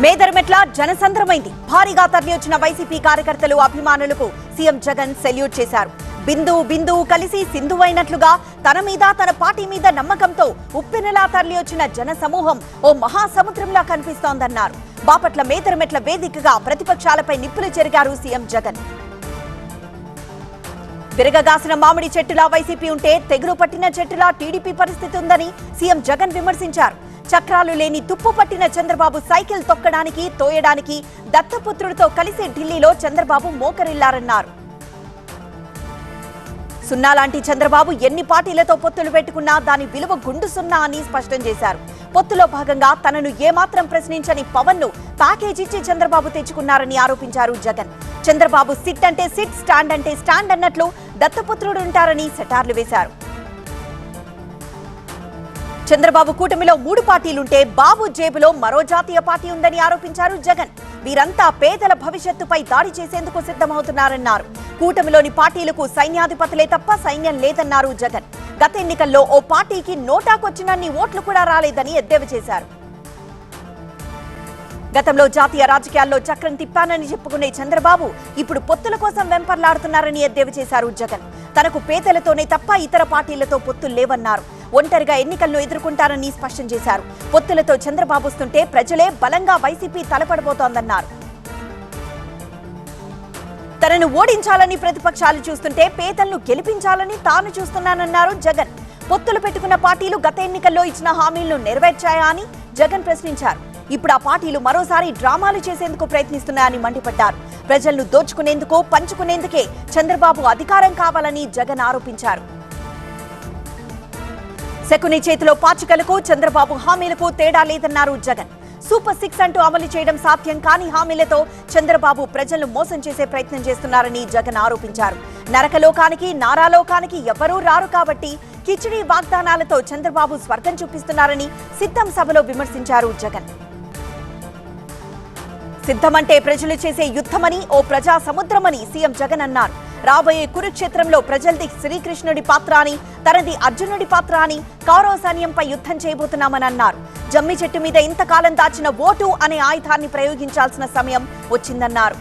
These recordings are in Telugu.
మేదరమెట్ల జనసంద్రమైంది. భారీగా తరలివచ్చిన వైసీపీ కార్యకర్తలు అభిమానులకు సీఎం జగన్ సెల్యూట్ చేశారు. బిందు కలిసి సింధువైనట్లుగా తన మీద తన పార్టీ మీద నమ్మకంతో ఉప్పెనలా తరలివచ్చిన జన సమూహం ఓ మహాసముద్రంలా కనిపిస్తోందన్నారు. బాపట్ల మేదరమెట్ల వేదికగా ప్రతిపక్షాలపై నిప్పులు చెరిగారు సీఎం జగన్. విరగగాసిన మామిడి చెట్టులా వైసీపీ ఉంటే తెగులు పట్టిన చెట్టులా టీడీపీ పరిస్థితి ఉందని సీఎం జగన్ విమర్శించారు. చక్రాలు లేని తుప్పు పట్టిన చంద్రబాబు సైకిల్ తొక్కడానికి తోయడానికి దత్తపుత్రుడితో కలిసి ఢిల్లీలో చంద్రబాబు మోకరిల్లారన్నారు. సున్నా లాంటి చంద్రబాబు ఎన్ని పార్టీలతో పొత్తులు పెట్టుకున్నా దాని విలువ గుండు సున్నా అని స్పష్టం చేశారు. పొత్తులో భాగంగా తనను ఏమాత్రం ప్రశ్నించని పవన్ ను ప్యాకేజ్ ఇచ్చి చంద్రబాబు తెచ్చుకున్నారని ఆరోపించారు జగన్. చంద్రబాబు సిట్ అంటే సిట్, స్టాండ్ అంటే స్టాండ్ అన్నట్లు దత్తపుత్రుడు ఉంటారని సెటార్లు వేశారు. చంద్రబాబు కూటమిలో 3 పార్టీలుంటే బాబు జేబులో మరో జాతీయ పార్టీ ఉందని ఆరోపించారు జగన్. వీరంతా పేదల భవిష్యత్తుపై దాడి చేసేందుకు సిద్ధమవుతున్నారన్నారు. కూటమిలోని పార్టీలకు సైన్యాధిపతులే తప్ప సైన్యం లేదన్నారు జగన్. గత ఎన్నికల్లో ఓ పార్టీకి నోటాకొచ్చినన్ని ఓట్లు కూడా రాలేదని ఎద్దేవా చేశారు. గతంలో జాతీయ రాజకీయాల్లో చక్రం తిప్పానని చెప్పుకునే చంద్రబాబు ఇప్పుడు పొత్తుల కోసం వెంపర్లాడుతున్నారని ఎద్దేవా చేశారు జగన్. తనకు పేదలతోనే తప్ప ఇతర పార్టీలతో పొత్తులు లేవన్నారు. ఒంటరిగా ఎన్నికలను ఎదుర్కొంటారని స్పష్టం చేశారు. పొత్తులతో చంద్రబాబు వస్తుంటే ప్రజలే బలంగా వైసీపీ తలపడబోతోందన్నారు. తనను ఓడించాలని ప్రతిపక్షాలు చూస్తుంటే పేదలను గెలిపించాలని తాను చూస్తున్నానన్నారు జగన్. పొత్తులు పెట్టుకున్న పార్టీలు గత ఎన్నికల్లో ఇచ్చిన హామీలను నెరవేర్చాయా అని జగన్ ప్రశ్నించారు. ఇప్పుడు ఆ పార్టీలు మరోసారి డ్రామాలు చేసేందుకు ప్రయత్నిస్తున్నాయని మండిపడ్డారు. ప్రజలను దోచుకునేందుకు, పంచుకునేందుకే చంద్రబాబు అధికారం కావాలని జగన్ ఆరోపించారు. శకుని చేతిలో పాచికలకు చంద్రబాబు హామీలకు తేడా లేదన్నారు జగన్. సూపర్ 6 అంటూ అమలు చేయడం సాధ్యం కాని హామీలతో చంద్రబాబు ప్రజలను మోసం చేసే ప్రయత్నం చేస్తున్నారని జగన్ ఆరోపించారు. నరకలోకానికి, నారాలోకానికి ఎవరూ రారు కాబట్టి కిచిడి వాగ్దానాలతో చంద్రబాబు స్వర్గం చూపిస్తున్నారని సిద్ధం సభలో విమర్శించారు జగన్. సిద్ధమంటే ప్రజలు చేసే యుద్ధమని, ఓ ప్రజా సముద్రమని సీఎం జగన్ అన్నారు. రాబోయే కురుక్షేత్రంలో ప్రజలది శ్రీకృష్ణుడి పాత్ర అని, తనది అర్జునుడి పాత్ర అని, కౌరవ సైన్యంపై యుద్ధం చేయబోతున్నామని అన్నారు. జమ్మి చెట్టు మీద ఇంతకాలం దాచిన ఓటు అనే ఆయుధాన్ని ప్రయోగించాల్సిన సమయం వచ్చిందన్నారు.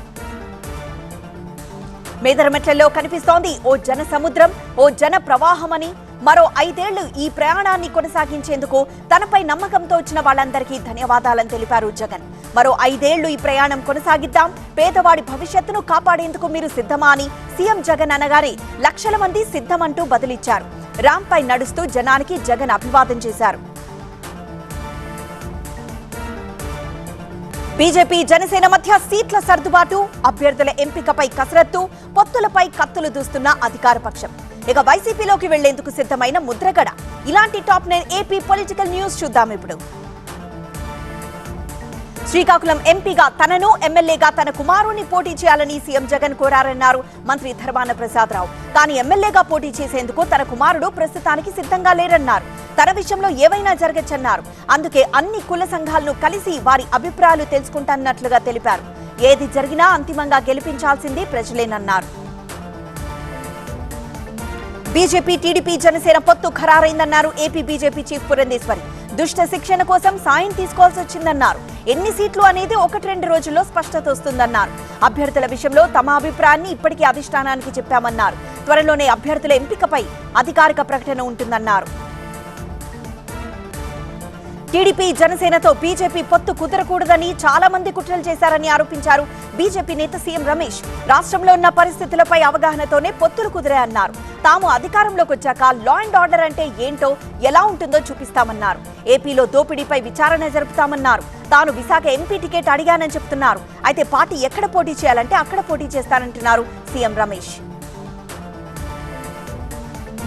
మేదరమెట్లలో కనిపిస్తోంది ఓ జన సముద్రం, ఓ జన ప్రవాహమని, మరో 5 ఏళ్లు ఈ ప్రయాణాన్ని కొనసాగించేందుకు తనపై నమ్మకంతో వచ్చిన వాళ్ళందరికీ ధన్యవాదాలని తెలిపారు జగన్. మరో 5 ఏళ్లు ఈ ప్రయాణం కొనసాగిద్దాం, పేదవాడి భవిష్యత్తును కాపాడేందుకు మీరు సిద్ధమా అని సీఎం జగన్ అనగానే లక్షల మంది సిద్ధమంటూ బదులిచ్చారు. రాంపై నడుస్తూ జనానికి జగన్ అభివాదం చేశారు. బీజేపీ, జనసేన మధ్య సీట్ల సర్దుబాటు, అభ్యర్థుల ఎంపికపై కసరత్తు, పొత్తులపై కత్తులు దూస్తున్న అధికార పక్షం. ఇక వైసీపీలోకి వెళ్లేందుకు సిద్ధమైన ముద్రగడ. ఇలాంటి టాప్ 9 ఏపీ పొలిటికల్ న్యూస్ చూద్దాం ఇప్పుడు. శ్రీకాకుళం ఎంపీగా తనను, ఎమ్మెల్యేగా తన కుమారుణ్ణి పోటీ చేయాలని సీఎం జగన్ కోరారన్నారు మంత్రి ధర్మాన ప్రసాదరావు. కానీ ఎమ్మెల్యేగా పోటీ చేసేందుకు తన కుమారుడు ప్రస్తుతానికి సిద్ధంగా లేరన్నారు. తన విషయంలో ఏవైనా జరగచ్చన్నారు. అందుకే అన్ని కుల సంఘాలను కలిసి వారి అభిప్రాయాలు తెలుసుకుంటున్నట్లుగా తెలిపారు. ఏది జరిగినా అంతిమంగా గెలిపించాల్సింది ప్రజలేనన్నారు. బీజేపీ, టీడీపీ, జనసేన పొత్తు ఖరారైందన్నారు ఏపీ బీజేపీ చీఫ్ పురంధేశ్వరి. దుష్ట శిక్షణ కోసం సాయం తీసుకోవాల్సి వచ్చిందన్నారు. ఎన్ని సీట్లు అనేది 1-2 రోజుల్లో స్పష్టత వస్తుందన్నారు. అభ్యర్థుల విషయంలో తమ అభిప్రాయాన్ని ఇప్పటికీ అధిష్టానానికి చెప్పామన్నారు. త్వరలోనే అభ్యర్థుల ఎంపికపై అధికారిక ప్రకటన ఉంటుందన్నారు. టీడీపీ, జనసేనతో బీజేపీ పొత్తు కుదరకూడదని చాలా మంది కుట్రలు చేశారని ఆరోపించారు బీజేపీ నేత సీఎం రమేష్. రాష్ట్రంలో ఉన్న పరిస్థితులపై అవగాహనతోనే పొత్తులు కుదిరాయన్నారు. తాము అధికారంలోకి వచ్చాక లా అండ్ ఆర్డర్ అంటే ఏంటో, ఎలా ఉంటుందో చూపిస్తామన్నారు. ఏపీలో దోపిడీపై విచారణ జరుపుతామన్నారు. తాను విశాఖ ఎంపీ టికెట్ అడిగానని చెప్తున్నారు. అయితే పార్టీ ఎక్కడ పోటీ చేయాలంటే అక్కడ పోటీ చేస్తానంటున్నారు సీఎం రమేష్.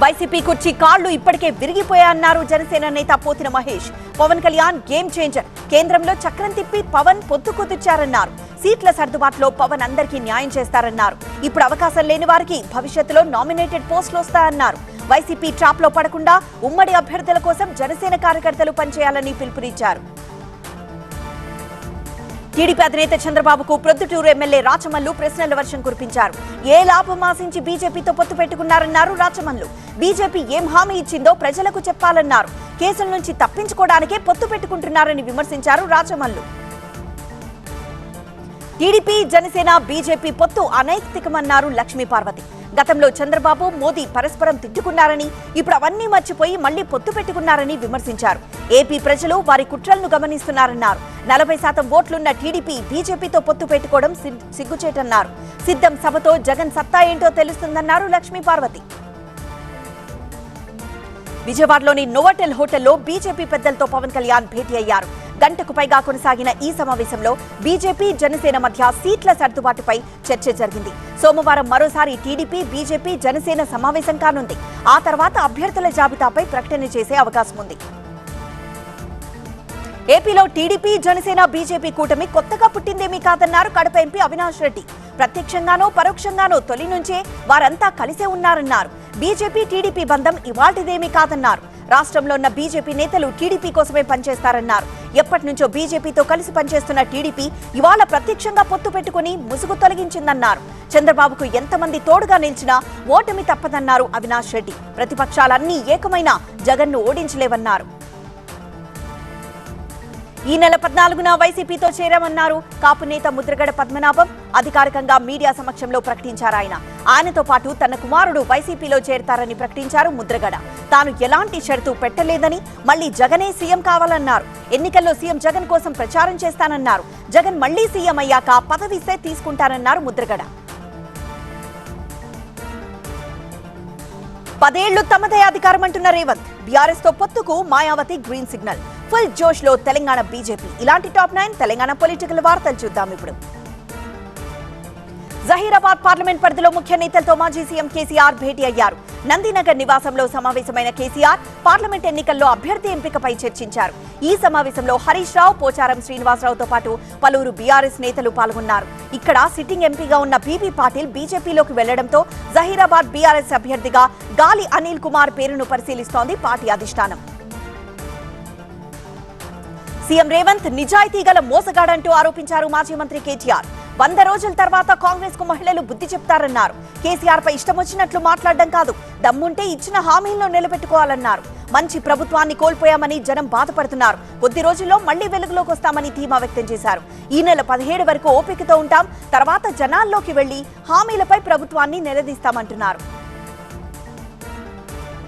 వైసీపీ కుర్చీ కాళ్లు ఇప్పటికే విరిగిపోయాయన్నారు జనసేన నేత పోతిన మహేష్. Pawan Kalyan game changer. కేంద్రంలో చక్రం తిప్పి పవన్ పొత్తు కుదిర్చారన్నారు. సీట్ల సర్దుబాటులో పవన్ అందరికీ న్యాయం చేస్తారన్నారు. ఇప్పుడు అవకాశం లేని వారికి భవిష్యత్తులో నామినేటెడ్ పోస్టులు వస్తాయన్నారు. వైసీపీ ట్రాప్ లో పడకుండా ఉమ్మడి అభ్యర్థుల కోసం జనసేన కార్యకర్తలు పనిచేయాలని పిలుపునిచ్చారు. టీడీపీ అధినేత చంద్రబాబుకు ప్రొద్దుటూరు ఎమ్మెల్యే రాచమల్లు ప్రశ్నల వర్షం కురిపించారు. ఏ లాభం ఆశించి బీజేపీతో పొత్తు పెట్టుకున్నారన్నారు రాచమల్లు. బీజేపీ ఏం హామీ ఇచ్చిందో ప్రజలకు చెప్పాలన్నారు. కేసుల నుంచి తప్పించుకోవడానికే పొత్తు పెట్టుకుంటున్నారని విమర్శించారు రాచమల్లు. టీడీపీ జనసేన బీజేపీ పొత్తు అనైతికమన్నారు లక్ష్మీ పార్వతి. గతంలో చంద్రబాబు మోదీ పరస్పరం తిట్టుకున్నారని, ఇప్పుడు అవన్నీ మర్చిపోయి మళ్లీ పొత్తు పెట్టుకున్నారని విమర్శించారు. ఏపీ ప్రజలు వారి కుట్రలను గమనిస్తున్నారన్నారు. 40% ఓట్లున్న టీడీపీ బీజేపీతో పొత్తు పెట్టుకోవడం సిగ్గుచేటన్నారు. సిద్ధం సభతో జగన్ సత్తా ఏంటో తెలుస్తుందన్నారు లక్ష్మీ పార్వతి. విజయవాడలోని నోవాటెల్ హోటల్లో బీజేపీ పెద్దలతో పవన్ కళ్యాణ్ భేటీ అయ్యారు. గంటకు పైగా కొనసాగిన ఈ సమావేశంలో బీజేపీ జనసేన మధ్య సీట్ల సర్దుబాటుపై చర్చ జరిగింది. సోమవారం మరోసారి టీడీపీ బీజేపీ జనసేన సమావేశం కానుంది. ఆ తర్వాత అభ్యర్థుల జాబితాపై ప్రకటన చేసే అవకాశం ఉంది. ఏపీలో టీడీపీ జనసేన బీజేపీ కూటమి కొత్తగా పుట్టిందేమీ కాదన్నారు కడప ఎంపీ అవినాష్ రెడ్డి. ప్రత్యక్షంగానో పరోక్షంగానో తొలి నుంచే వారంతా కలిసే ఉన్నారన్నారు. బీజేపీ టీడీపీ బంధం ఇవాల్టిదేమీ కాదన్నారు. రాష్ట్రంలో ఉన్న బీజేపీ నేతలు టీడీపీ కోసమే పనిచేస్తారన్నారు. ఎప్పటి నుంచో బీజేపీతో కలిసి పనిచేస్తున్న టీడీపీ ఇవాళ ప్రత్యక్షంగా పొత్తు పెట్టుకుని ముసుగు తొలగించిందన్నారు. చంద్రబాబుకు ఎంతమంది తోడుగా నిలిచినా ఓటమి తప్పదన్నారు అవినాష్ రెడ్డి. ప్రతిపక్షాలన్నీ ఏకమైన జగన్ను ఓడించలేవన్నారు. ఈ నెల 14న వైసీపీతో చేరామన్నారు కాపు నేత ముద్రగడ పద్మనాభం. అధికారికంగా మీడియా సమక్షంలో ప్రకటించారు. ఆయనతో పాటు తన కుమారుడు వైసీపీలో చేరతారని ప్రకటించారు ముద్రగడ. తాను ఎలాంటి షరతు పెట్టలేదని, మళ్లీ జగనే సీఎం కావాలన్నారు. ఎన్నికల్లో సీఎం జగన్ కోసం ప్రచారం చేస్తానన్నారు. జగన్ మళ్లీ సీఎం అయ్యాక పదవిస్తే తీసుకుంటానన్నారు ముద్రగడ. 10 ఏళ్లు తమదే అధికారం అంటున్న రేవంత్. బీఆర్ఎస్ తో పొత్తుకు మాయావతి గ్రీన్ సిగ్నల్. ఫుల్ జోష్ లో తెలంగాణ బీజేపీ. ఇలాంటి టాప్ 9 తెలంగాణ పొలిటికల్ వార్తలు చూద్దాం ఇప్పుడు. జహీరాబాద్ పార్లమెంట్ పరిధిలో ముఖ్య నేతలతో మాజీ సీఎం కేసీఆర్ భేటీ అయ్యారు. నందినగర్ నివాసంలో సమావేశమైన కేసీఆర్ పార్లమెంట్ ఎన్నికల్లో అభ్యర్థి ఎంపికపై చర్చించారు. ఈ సమావేశంలో హరీష్ రావు, పోచారం శ్రీనివాసరావుతో పాటు పలువురు బీఆర్ఎస్ నేతలు పాల్గొన్నారు. ఇక్కడ సిట్టింగ్ ఎంపీగా ఉన్న బీబీ పాటిల్ బీజేపీలోకి వెళ్లడంతో జహీరాబాద్ బీఆర్ఎస్ అభ్యర్థిగా గాలి అనిల్ కుమార్ పేరును పరిశీలిస్తోంది పార్టీ అధిష్టానం. సీఎం రేవంత్ నిజాయితీ గల మోసగాడంటూ ఆరోపించారు మాజీ మంత్రి కేటీఆర్. 100 రోజుల తర్వాత కాంగ్రెస్ కు మహిళలు బుద్ధి చెప్తారన్నారు. కేసీఆర్ పై ఇష్టం వచ్చినట్లు మాట్లాడడం కాదు, దమ్ముంటే ఇచ్చిన హామీలను నిలబెట్టుకోవాలన్నారు. మంచి ప్రభుత్వాన్ని కోల్పోయామని జనం బాధపడుతున్నారు. కొద్ది రోజుల్లో మళ్లీ వెలుగులోకి వస్తామని ధీమా వ్యక్తం చేశారు. ఈ నెల 17 వరకు ఓపికతో ఉంటాం, తర్వాత జనాల్లోకి వెళ్లి హామీలపై ప్రభుత్వాన్ని నిలదీస్తామంటున్నారు.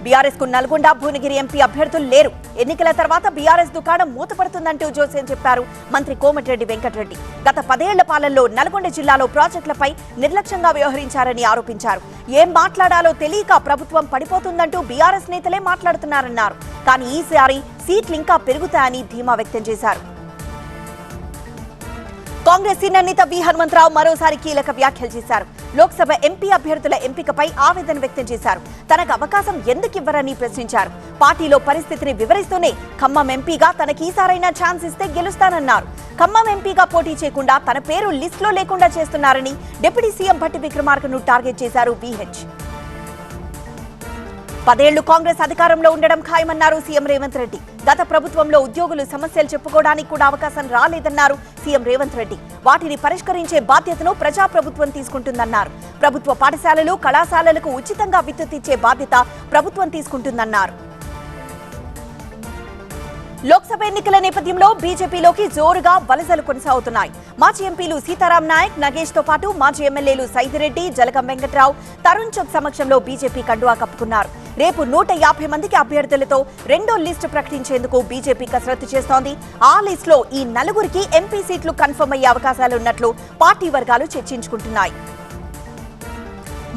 బీఆర్ఎస్ కు నల్గొండ, భువనగిరి ఎంపీ అభ్యర్థులు లేరు. ఎన్నికల తర్వాత బీఆర్ఎస్ దుకాణం మూతపడుతుందంటూ జోస్యం చెప్పారు మంత్రి కోమటిరెడ్డి వెంకటరెడ్డి. గత 10 ఏళ్ల పాలనలో నల్గొండ జిల్లాలో ప్రాజెక్టులపై నిర్లక్ష్యంగా వ్యవహరించారని ఆరోపించారు. ఏం మాట్లాడాలో తెలియక ప్రభుత్వం పడిపోతుందంటూ బీఆర్ఎస్ నేతలే మాట్లాడుతున్నారన్నారు. కానీ ఈసారి సీట్లు ఇంకా పెరుగుతాయని ధీమా వ్యక్తం చేశారు. కాంగ్రెస్ సీనియర్ నేత వి హనుమంతరావు మరోసారి కీలక వ్యాఖ్యలు చేశారు. లోక్సభ ఎంపీ అభ్యర్థుల ఎంపికపై ఆవేదన వ్యక్తం చేశారు. తనకు అవకాశం ఎందుకివ్వరని ప్రశ్నించారు. పార్టీలో పరిస్థితిని వివరిస్తూనే ఖమ్మం ఎంపీగా తనకి ఈసారైనా ఛాన్స్ ఇస్తే గెలుస్తానన్నారు. ఖమ్మం ఎంపీగా పోటీ చేయకుండా తన పేరు లిస్టులో లేకుండా చేస్తున్నారని డిప్యూటీ సీఎం భట్టి విక్రమార్కను టార్గెట్ చేశారు విహెచ్. 10 ఏళ్లు కాంగ్రెస్ అధికారంలో ఉండడం ఖాయమన్నారు సీఎం రేవంత్ రెడ్డి. గత ప్రభుత్వంలో ఉద్యోగులు సమస్యలు చెప్పుకోవడానికి కూడా అవకాశం రాలేదన్నారు సీఎం రేవంత్ రెడ్డి. వాటిని పరిష్కరించే బాధ్యతను ప్రజాప్రభుత్వం తీసుకుంటుందన్నారు. ప్రభుత్వ పాఠశాలలు, కళాశాలలకు ఉచితంగా విద్యుత్ ఇచ్చే బాధ్యత ప్రభుత్వం తీసుకుంటుందన్నారు. లోక్సభ ఎన్నికల నేపథ్యంలో బీజేపీలోకి జోరుగా వలసలు కొనసాగుతున్నాయి. మాజీ ఎంపీలు సీతారాం నాయక్, నగేష్ తో పాటు మాజీ ఎమ్మెల్యేలు సైదిరెడ్డి, జలగం వెంకట్రావు, తరుణ్ చుగ్ సమక్షంలో బీజేపీ కండువా కప్పుకున్నారు. రేపు 150 మందికి అభ్యర్థులతో రెండో లిస్టు ప్రకటించేందుకు బీజేపీ కసరత్తు చేస్తోంది. ఆ లిస్టులో ఈ 4గురికి ఎంపీ సీట్లు కన్ఫర్మ్ అయ్యే అవకాశాలున్నట్లు పార్టీ వర్గాలు చర్చించుకుంటున్నాయి.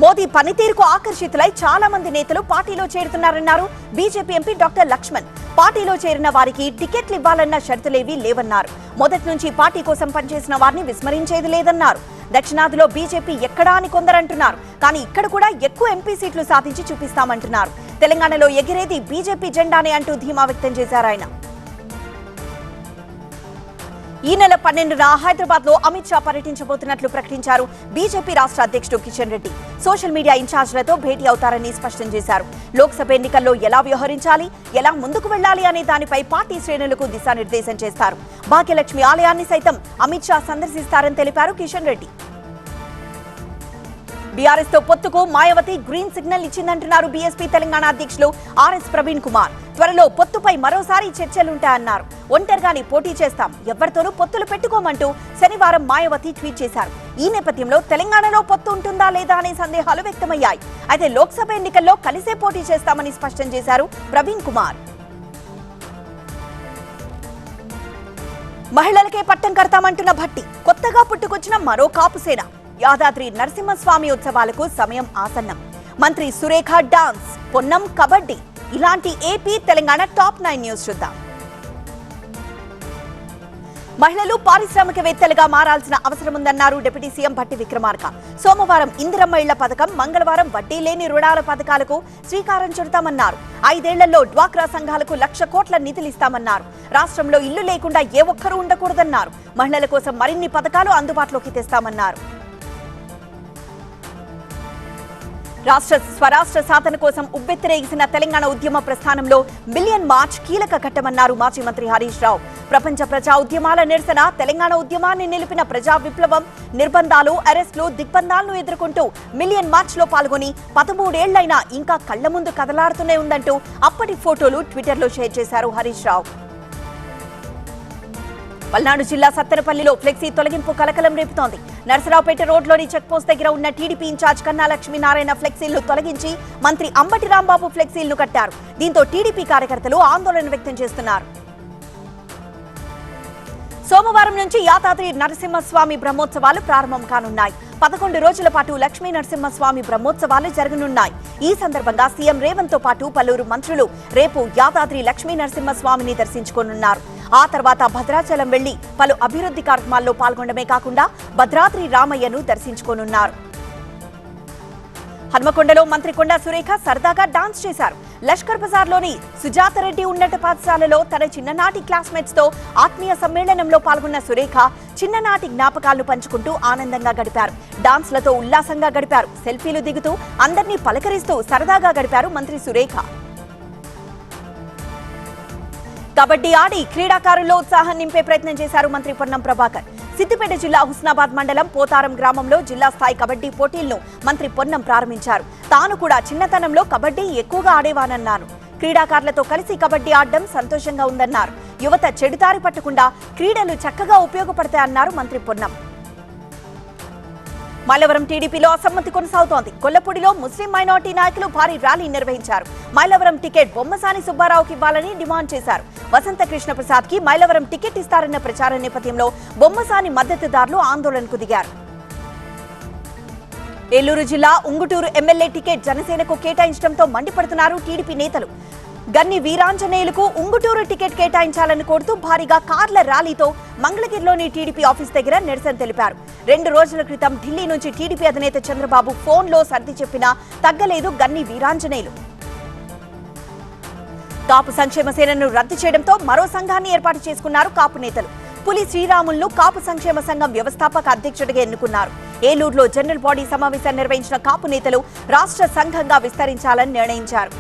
మోదీ పనితీరుకు ఆకర్షితులై చాలా మంది నేతలు పార్టీలో చేరుతున్నారన్నారు బీజేపీ ఎంపీ డాక్టర్ లక్ష్మణ్. పార్టీలో చేరిన వారికి టికెట్లు ఇవ్వాలన్న షరతులేవీ లేవన్నారు. మొదటి నుంచి పార్టీ కోసం పనిచేసిన వారిని విస్మరించేది లేదన్నారు. దక్షిణాదిలో బీజేపీ ఎక్కడా అని కొందరంటున్నారు. కానీ ఇక్కడ కూడా ఎక్కువ ఎంపీ సీట్లు సాధించి చూపిస్తామంటున్నారు. తెలంగాణలో ఎగిరేది బీజేపీ జెండానే అంటూ ధీమా వ్యక్తం చేశారు ఆయన. ఈ నెల 12న హైదరాబాద్ లో అమిత్ షా పర్యటించబోతున్నట్లు ప్రకటించారు బీజేపీ రాష్ట్ర అధ్యక్షుడు కిషన్ రెడ్డి. సోషల్ మీడియా ఇన్ఛార్జ్లతో భేటీ అవుతారని స్పష్టం చేశారు. లోక్సభ ఎన్నికల్లో ఎలా వ్యవహరించాలి, ఎలా ముందుకు వెళ్లాలి అనే దానిపై పార్టీ శ్రేణులకు దిశానిర్దేశం చేస్తారు. భాగ్యలక్ష్మి ఆలయాన్ని సైతం అమిత్ షా సందర్శిస్తారని తెలిపారు కిషన్ రెడ్డి. బీఆర్ఎస్ తో పొత్తుకు మాయావతి గ్రీన్ సిగ్నల్ ఇచ్చిందంటున్నారు బీఎస్పీ తెలంగాణ అధ్యక్షులు ఆర్ఎస్ ప్రవీణ్ కుమార్. త్వరలో పొత్తుపై మరోసారి చర్చలుంటాయన్నారు. ఒంటరిగానే పోటీ చేస్తాం, ఎవరితోనూ పొత్తులు పెట్టుకోమంటూ శనివారం మాయావతి ట్వీట్ చేశారు. ఈ నేపథ్యంలో తెలంగాణలో పొత్తు ఉంటుందా లేదా అనే సందేహాలు వ్యక్తమయ్యాయి. అయితే లోక్సభ ఎన్నికల్లో కలిసే పోటీ చేస్తామని స్పష్టం చేశారు ప్రవీణ్ కుమార్. మహిళలకే పట్టం కడతామంటున్న భట్టి, కొత్తగా పుట్టుకొచ్చిన మరో కాపుసేన. యాదాద్రి నరసింహస్వామి ఉత్సవాలకు సమయం ఆసన్నం. మంత్రి సురేఖ డాన్స్, పొన్నం కబడ్డీ, ఇలాంటి ఏపీ తెలంగాణ టాప్ 9 న్యూస్ చూద్దాం. మహిళలు పారిశ్రామికవేత్తలుగా మారాల్సిన అవసరం ఉందన్నారు డిప్యూటీ సీఎం భట్టి విక్రమార్క. సోమవారం ఇందిరమ్మ ఇళ్ల పథకం, మంగళవారం వడ్డీ లేని రుణాల పథకాలకు శ్రీకారం చుడతామన్నారు. 5 ఏళ్లలో డ్వాక్రా సంఘాలకు 1,00,000 కోట్ల నిధులిస్తామన్నారు. రాష్ట్రంలో ఇల్లు లేకుండా ఏ ఒక్కరూ ఉండకూడదన్నారు. మహిళల కోసం మరిన్ని పథకాలు అందుబాటులోకి తెస్తామన్నారు. స్వరాష్ట్ర సాధన కోసం ఉవ్వెత్తిరేగిసిన తెలంగాణ ఉద్యమ ప్రస్థానంలో మిలియన్ మార్చ్ కీలక ఘట్టమన్నారు మాజీ మంత్రి హరీష్ రావు. ప్రపంచ ప్రజా ఉద్యమాల నిరసన, తెలంగాణ ఉద్యమాన్ని నిలిపిన ప్రజా విప్లవం, నిర్బంధాలు, అరెస్టులు, దిగ్బంధాలను ఎదుర్కొంటూ మిలియన్ మార్చ్ లో పాల్గొని 13 ఏళ్లైనా ఇంకా కళ్ల ముందు కదలాడుతూనే ఉందంటూ అప్పటి ఫోటోలు ట్విట్టర్లో షేర్ చేశారు హరీష్ రావు. పల్నాడు జిల్లా సత్తెనపల్లిలో ఫ్లెక్సీ తొలగింపు కలకలం రేపుతోంది. నరసరావుపేట రోడ్లోని చెక్పోస్ట్ దగ్గర ఉన్న టీడీపీ ఇన్ఛార్జ్ కన్నా లక్ష్మీనారాయణ ఫ్లెక్సీలను తొలగించి మంత్రి అంబటి రాంబాబు ఫ్లెక్సీలను కట్టారు. దీంతో టీడీపీ కార్యకర్తలు ఆందోళన వ్యక్తం చేస్తున్నారు. సోమవారం నుంచి యాదాద్రి నరసింహస్వామి బ్రహ్మోత్సవాలు ప్రారంభం కానున్నాయి. 11 రోజుల పాటు లక్ష్మీ నరసింహస్వామి బ్రహ్మోత్సవాలు జరగనున్నాయి. ఈ సందర్భంగా సీఎం రేవంత్ తో పాటు పలువురు మంత్రులు రేపు యాదాద్రి లక్ష్మీ నరసింహస్వామిని దర్శించుకోనున్నారు. ఆ తర్వాత భద్రాచలం వెళ్లి పలు అభివృద్ధి కార్యక్రమాల్లో పాల్గొనడమే కాకుండా భద్రాద్రి రామయ్యను దర్శించుకోనున్నారు. హన్మకొండలో మంత్రి కొండా సురేఖ సరదాగా డాన్స్ చేశారు. లష్కర్ బజార్లోని సుజాతారెడ్డి ఉన్నత పాఠశాలలో తన చిన్ననాటి క్లాస్మేట్స్ తో ఆత్మీయ సమ్మేళనంలో పాల్గొన్న సురేఖ చిన్ననాటి జ్ఞాపకాలను పంచుకుంటూ ఆనందంగా గడిపారు. డాన్స్లతో ఉల్లాసంగా గడిపారు. సెల్ఫీలు దిగుతూ అందరినీ పలకరిస్తూ సరదాగా గడిపారు మంత్రి సురేఖ. కబడ్డీ ఆడి క్రీడాకారుల్లో ఉత్సాహం నింపే ప్రయత్నం చేశారు మంత్రి పొన్నం ప్రభాకర్. సిద్దిపేట జిల్లా హుస్నాబాద్ మండలం పోతారం గ్రామంలో జిల్లా స్థాయి కబడ్డీ పోటీలను మంత్రి పొన్నం ప్రారంభించారు. తాను కూడా చిన్నతనంలో కబడ్డీ ఎక్కువగా ఆడేవానన్నారు. క్రీడాకారులతో కలిసి కబడ్డీ ఆడడం సంతోషంగా ఉందన్నారు. యువత చెడుదారి పట్టకుండా క్రీడలు చక్కగా ఉపయోగపడతాయన్నారు మంత్రి పొన్నం. మైలవరం టీడీపీలో అసమ్మతి కొనసాగుతోంది. గొల్లపూడిలో ముస్లిం మైనార్టీ నాయకులు భారీ ర్యాలీ నిర్వహించారు. మైలవరం టికెట్ బొమ్మసాని సుబ్బారావుకి ఇవ్వాలని డిమాండ్ చేశారు. వసంత కృష్ణ ప్రసాద్ కి మైలవరం టికెట్ ఇస్తారన్న ప్రచారం నేపథ్యంలో బొమ్మసాని మద్దతుదారులు ఆందోళనకు దిగారు. ఏలూరు జిల్లా ఉంగుటూరు ఎమ్మెల్యే టికెట్ జనసేనకు కేటాయించడంతో మండిపడుతున్నారు టీడీపీ నేతలు. గన్ని వీరాంజనేయులకు ఉంగుటూరు టికెట్ కేటాయించాలని కోరుతూ భారీగా కార్ల ర్యాలీతో మంగళగిరిలోని టీడీపీ ఆఫీస్ దగ్గర నిరసన తెలిపారు. 2 రోజుల క్రితం ఢిల్లీ నుంచి టీడీపీ అధినేత చంద్రబాబు ఫోన్లో సర్ది చెప్పినా తగ్గలేదు గన్ని వీరాంజనేయులు. కాపు సంక్షేమ సేనను రద్దు చేయడంతో మరో సంఘాన్ని ఏర్పాటు చేసుకున్నారు కాపు నేతలు. పులి శ్రీరాములను కాపు సంక్షేమ సంఘం వ్యవస్థాపక అధ్యక్షుడిగా ఎన్నుకున్నారు. ఏలూరులో జనరల్ బాడీ సమావేశాన్ని నిర్వహించిన కాపు నేతలు రాష్ట్ర సంఘంగా విస్తరించాలని నిర్ణయించారు.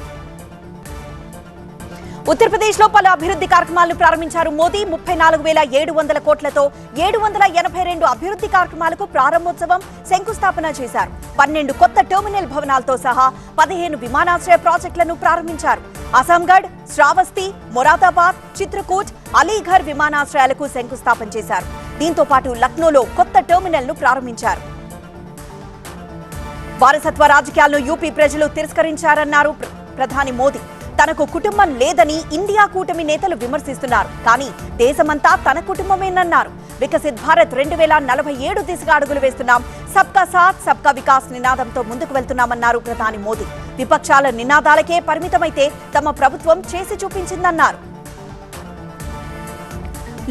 ఉత్తరప్రదేశ్ లో పలు అభివృద్ధి కార్యక్రమాలను ప్రారంభించారు మోదీ. 34,700 కోట్లతో 782 అభివృద్ధి కార్యక్రమాలకు ప్రారంభోత్సవం, శంకుస్థాపన చేశారు. 12 కొత్త టెర్మినల్ భవనాలతో సహా 15 విమానాశ్రయ ప్రాజెక్టులను ప్రారంభించారు. అసాంగఢ్, శ్రావస్తి, మొరాదాబాద్, చిత్రకూట్, అలీఘర్ విమానాశ్రయాలకు శంకుస్థాపన చేశారు. దీంతో పాటు లక్నోలో కొత్త టెర్మినల్ ను ప్రారంభించారు. వారసత్వ రాజకీయాలను యూపీ ప్రజలు తిరస్కరించారన్నారు ప్రధాని మోదీ. తనకు కుటుంబం లేదని ఇండియా కూటమి నేతలు విమర్శిస్తున్నారు. కానీ దేశమంతా తన కుటుంబమేనన్నారు. వికసిత్ భారత్ 2047 దిశగా అడుగులు వేస్తున్నాం. సబ్కా సాథ్ సబ్కా వికాస్ నినాదంతో ముందుకు వెళ్తున్నామన్నారు ప్రధాని మోదీ. విపక్షాల నినాదాలకే పరిమితమైతే తమ ప్రభుత్వం చేసి చూపించిందన్నారు.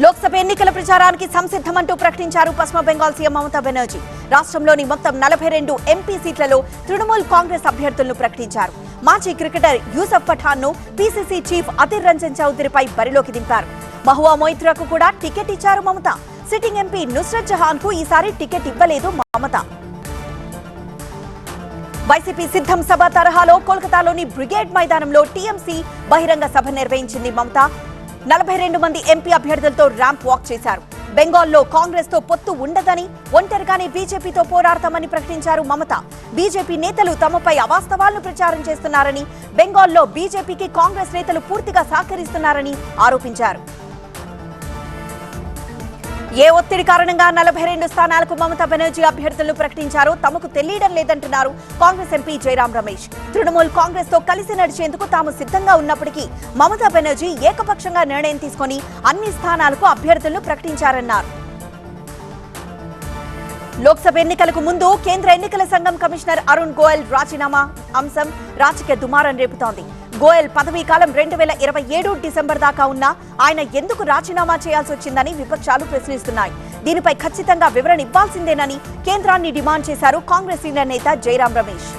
లోక్సభ ఎన్నికల ప్రచారానికి సంసిద్ధమంటూ ప్రకటించారు పశ్చిమ బెంగాల్ సీఎం మమతా బెనర్జీ. రాష్ట్రంలోని మొత్తం 42 ఎంపీ సీట్లలో తృణమూల్ కాంగ్రెస్ అభ్యర్థులను ప్రకటించారు. మాజీ క్రికెటర్ యూసఫ్ పఠాన్ ను పీసీసీ చీఫ్ అతిర్ రంజన్ చౌదరిపై బరిలోకి దింపారు. మహువా మొయిత్రాకు కూడా టికెట్ ఇచ్చారు మమత. సిట్టింగ్ ఎంపీ నుస్రత్ జహాన్ కు ఈసారి టికెట్ ఇవ్వలేదు మమత. వైసీపీ సిద్ధం సభ తరహాలో కోల్కతాలోని బ్రిగేడ్ మైదానంలో టీఎంసీ బహిరంగ సభ నిర్వహించింది మమత. 42 మంది ఎంపీ అభ్యర్థులతో ర్యాంప్ వాక్ చేశారు. బెంగాల్లో కాంగ్రెస్ తో పొత్తు ఉండదని, ఒంటరిగానే బీజేపీతో పోరాడతామని ప్రకటించారు మమత. బీజేపీ నేతలు తమపై అవాస్తవాలను ప్రచారం చేస్తున్నారని, బెంగాల్లో బీజేపీకి కాంగ్రెస్ నేతలు పూర్తిగా సహకరిస్తున్నారని ఆరోపించారు. ఏ ఒత్తిడి కారణంగా 42 స్థానాలకు మమతా బెనర్జీ అభ్యర్థులను ప్రకటించారో తమకు తెలియడం లేదంటున్నారు కాంగ్రెస్ ఎంపీ జయరాం రమేష్. తృణమూల్ కాంగ్రెస్ తో కలిసి నడిచేందుకు తాము సిద్ధంగా ఉన్నప్పటికీ మమతా బెనర్జీ ఏకపక్షంగా నిర్ణయం తీసుకుని అన్ని స్థానాలకు అభ్యర్థులను ప్రకటించారన్నారు. లోక్సభ ఎన్నికలకు ముందు కేంద్ర ఎన్నికల సంఘం కమిషనర్ అరుణ్ గోయల్ రాజీనామా అంశం రాజకీయ దుమారం రేపుతోంది. గోయల్ పదవీ కాలం 2027 డిసెంబర్ దాకా ఉన్నా ఆయన ఎందుకు రాజీనామా చేయాల్సి వచ్చిందని విపక్షాలు ప్రశ్నిస్తున్నాయి. దీనిపై ఖచ్చితంగా వివరణ ఇవ్వాల్సిందేనని కేంద్రాన్ని డిమాండ్ చేశారు కాంగ్రెస్ సీనియర్ నేత జయరాం రమేష్.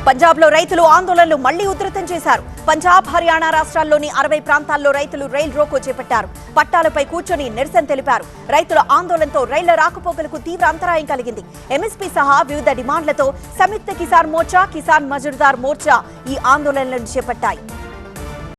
పంజాబ్ లో రైతులు ఆందోళనలు మళ్లీ ఉధృతం చేశారు. పంజాబ్, హర్యానా రాష్ట్రాల్లోని 60 ప్రాంతాల్లో రైతులు రైల్ రోకో చేపట్టారు. పట్టాలపై కూర్చొని నిరసన తెలిపారు. రైతుల ఆందోళనతో రైళ్ల రాకపోకలకు తీవ్ర అంతరాయం కలిగింది. ఎంఎస్పీ సహా వివిధ డిమాండ్లతో సంయుక్త కిసాన్ మోర్చా, కిసాన్ మజూర్దార్ మోర్చా ఈ ఆందోళనలను చేపట్టాయి.